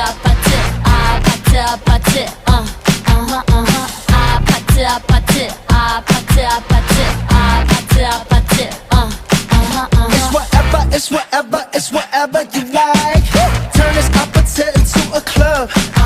아파트 아파트 아파트 아파트 아파트 아파트 아파트 아파트 It's whatever you like. Turn this opposite into a club.